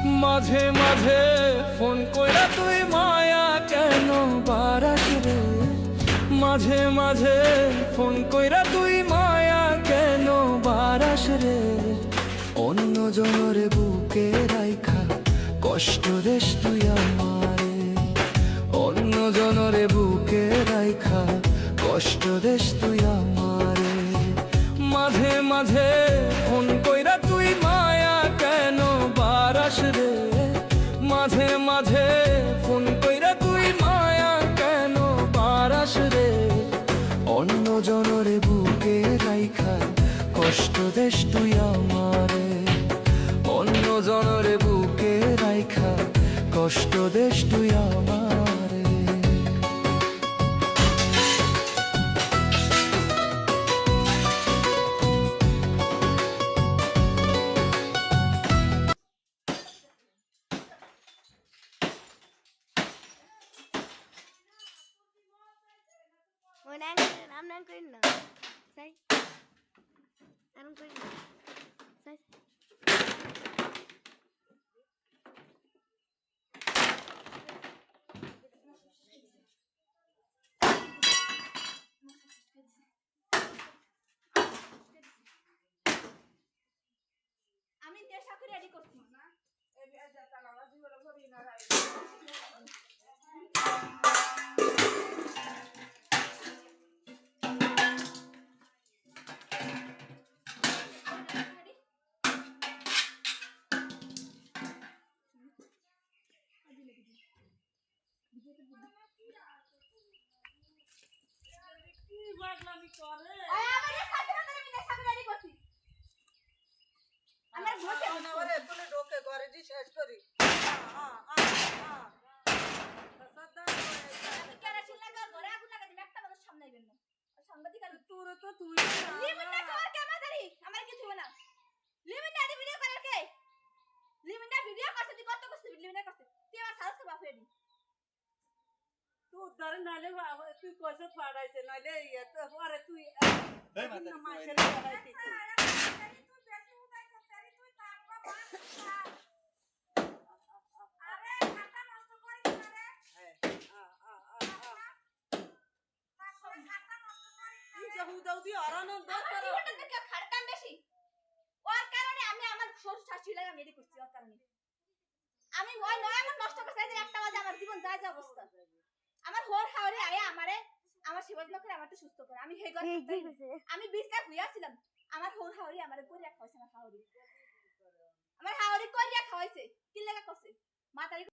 মাঝে মাঝে ফোন কইরা তুই মায়া কেন বারাস রে, মাঝে মাঝে ফোন কইরা তুই মায়া কেন বারাস রে। অন্য জনরে বুকে রাইখা কষ্ট দেশ তুই আমারে, অন্য জনরে বুকে রাইখা কষ্ট দেশ তুই আমারে। মাঝে মাঝে ফোন কইরা তুই মায়া কেন বারাস রে, মাঝে মাঝে ফোন কইরা তুই মায়া কেন বারাস রে। অন্য জনরে বুকে রাইখা কষ্ট দেশ তুই আমারে, অন্য জনরে বুকে রাইখা কষ্ট দেশ তুই আমারে। I'm not going now. Say. I'm going now. Say. আমি নেশা করে রেডি করছি না এই যে তালালা জীবন করি না রাই। তুই কইছ ফাড়াইছে নইলে পরে তুই আমি ওই নয় আমার নষ্ট করতে একটা বাজে আমার জীবন যায় যে অবস্থা। আমার হোর হাওরে আয়া আমারে আমার সেবা যত্ন করে আমারটা সুস্থ করে। আমি হেই আমি বিছনা হইয়াছিলাম, আমার হোর হাওরে আমারে কইরা খাওয়াইছে। আমার হাওরে কইরা খাওয়াইছে কি লাগা করছে মাতারি।